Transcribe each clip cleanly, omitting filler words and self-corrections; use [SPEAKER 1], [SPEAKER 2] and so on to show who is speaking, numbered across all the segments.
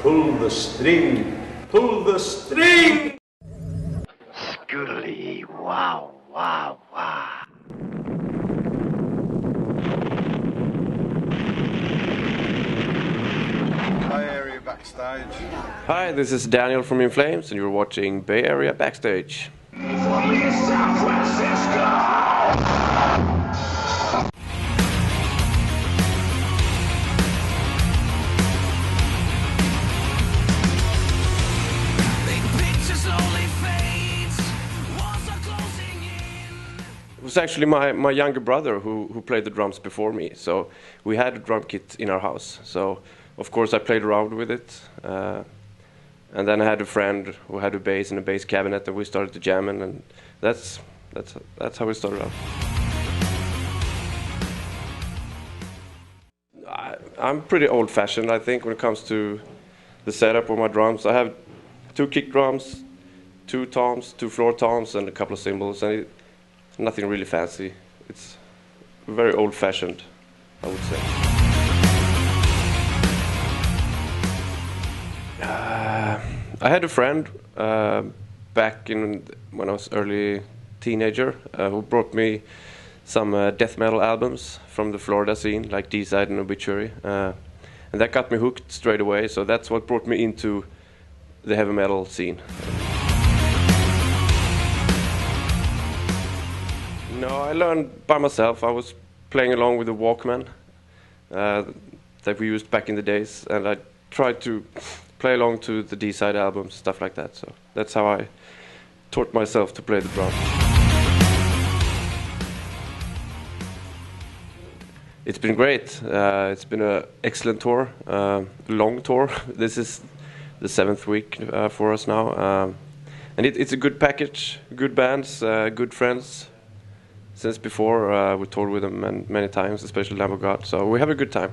[SPEAKER 1] Pull the string, pull the string!
[SPEAKER 2] Scully, wow, wow, wow.
[SPEAKER 3] Bay Area Backstage.
[SPEAKER 4] Hi, this is Daniel from In Flames, and you're watching Bay Area Backstage. It was actually my younger brother who played the drums before me, so we had a drum kit in our house. So of course I played around with it, and then I had a friend who had a bass in a bass cabinet, and we started to jam, and that's how we started out. I'm pretty old-fashioned, I think, when it comes to the setup of my drums. I have 2 kick drums, 2 toms, 2 floor toms, and a couple of cymbals, and nothing really fancy. It's very old-fashioned, I would say. I had a friend back when I was early teenager who brought me some death metal albums from the Florida scene, like D-Side and Obituary, and that got me hooked straight away. So that's what brought me into the heavy metal scene. No, I learned by myself. I was playing along with the Walkman that we used back in the days, and I tried to play along to the D-Side albums, stuff like that. So that's how I taught myself to play the drums. It's been great. It's been an excellent tour, long tour. This is the 7th week for us now. And it's a good package, good bands, good friends. Since before, we toured with them many times, especially Lamb of God. So we have a good time.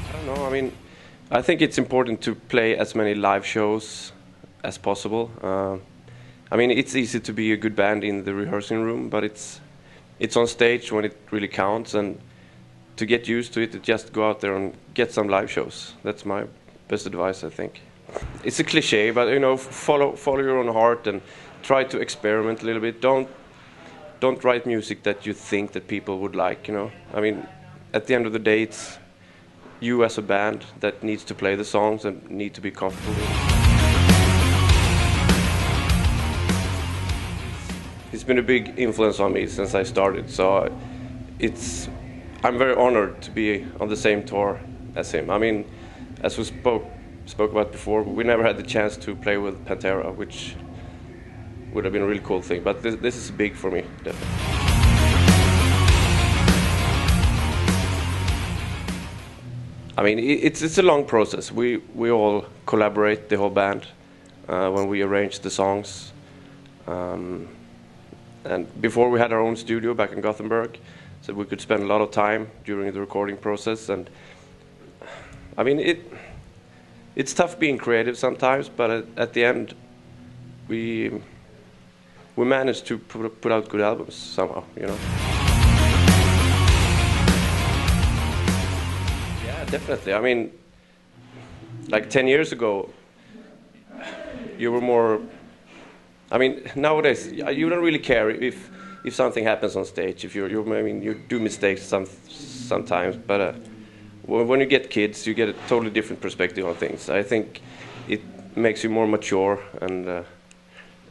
[SPEAKER 4] I don't know. I mean, I think it's important to play as many live shows as possible. I mean, it's easy to be a good band in the rehearsing room, but it's on stage when it really counts. And to get used to it, just go out there and get some live shows. That's my best advice, I think. It's a cliche, but follow your own heart and try to experiment a little bit. Don't write music that you think that people would like. I mean, at the end of the day, it's you as a band that needs to play the songs and need to be comfortable with it. He's been a big influence on me since I started, so I'm very honored to be on the same tour as him. I mean, as we spoke about before, we never had the chance to play with Pantera, which would have been a really cool thing. But this is big for me, definitely. I mean, it's a long process. We all collaborate, the whole band, when we arrange the songs. And before we had our own studio back in Gothenburg, so we could spend a lot of time during the recording process. And I mean, it's tough being creative sometimes, but at the end, we managed to put out good albums somehow, Yeah, definitely. I mean, like 10 years ago, you were more. I mean, nowadays you don't really care if something happens on stage. If you do mistakes sometimes, but. When you get kids, you get a totally different perspective on things. I think it makes you more mature, and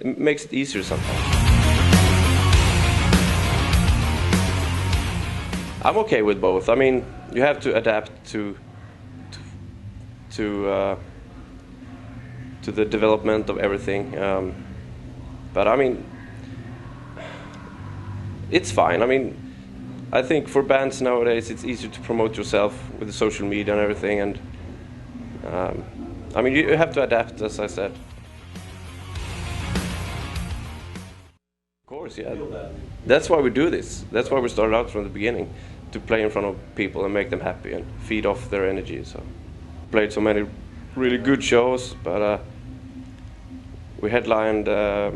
[SPEAKER 4] it makes it easier sometimes. I'm okay with both. I mean, you have to adapt to the development of everything. But I mean, it's fine. I mean, I think for bands nowadays, it's easier to promote yourself with the social media and everything, and I mean, you have to adapt, as I said. Of course, yeah. That's why we do this. That's why we started out from the beginning, to play in front of people and make them happy and feed off their energy. So, played so many really good shows, but we headlined a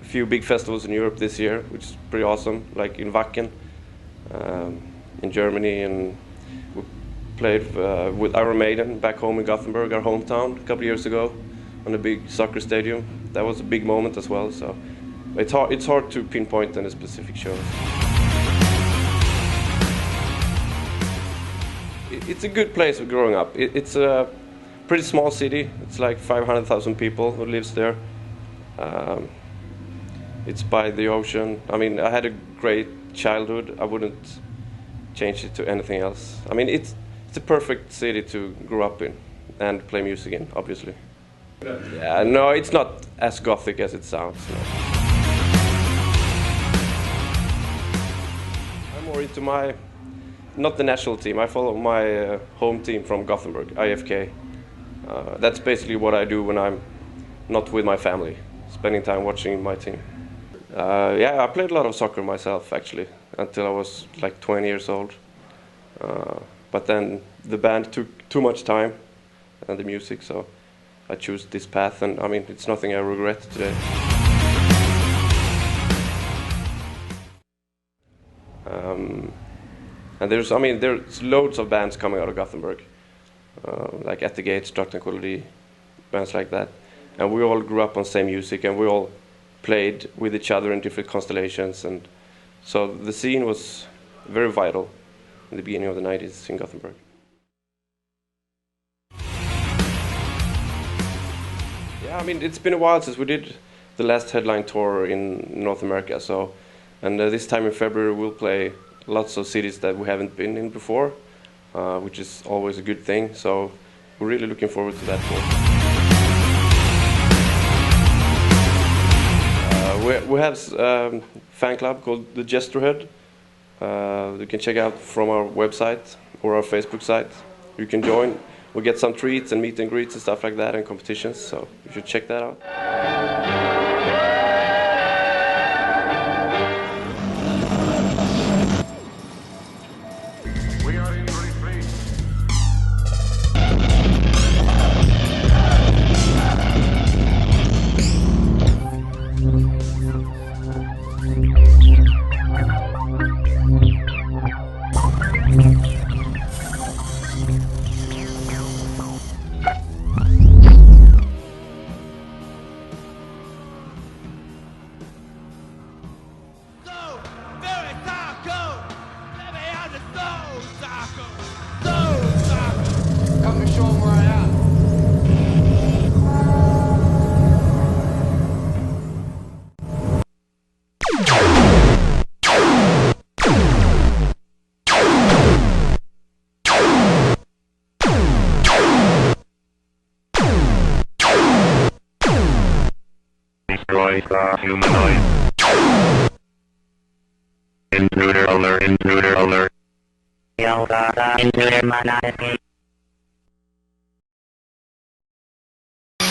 [SPEAKER 4] few big festivals in Europe this year, which is pretty awesome, like in Wacken. In Germany and We played with Iron Maiden back home in Gothenburg, our hometown, a couple of years ago, on a big soccer stadium. That was a big moment as well. So it's hard to pinpoint any specific shows. It's a good place for growing up. It's a pretty small city. It's like 500,000 people who lives there. It's by the ocean. I mean, I had a great childhood. I wouldn't change it to anything else. I mean, it's a perfect city to grow up in and play music in, obviously. Yeah, no, it's not as gothic as it sounds. No. I'm more into not the national team. I follow my home team from Gothenburg, IFK. That's basically what I do when I'm not with my family, spending time watching my team. Yeah, I played a lot of soccer myself, actually, until I was like 20 years old. But then the band took too much time, and the music, so I chose this path, and I mean, it's nothing I regret today. And there's loads of bands coming out of Gothenburg, like At the Gates, Struct and Quality, bands like that. And we all grew up on same music, and we all played with each other in different constellations, and so the scene was very vital in the beginning of the 90s in Gothenburg. Yeah, I mean, it's been a while since we did the last headline tour in North America, and this time in February we'll play lots of cities that we haven't been in before, which is always a good thing, so we're really looking forward to that tour. We have a fan club called the Jesterhead. You can check out from our website or our Facebook site. You can join. We get some treats and meet and greets and stuff like that and competitions, so you should check that out.
[SPEAKER 3] We are in retreat. Come and show 'em where I am.
[SPEAKER 2] Destroy the humanoid. Intruder alert, intruder alert. Intruder manatee.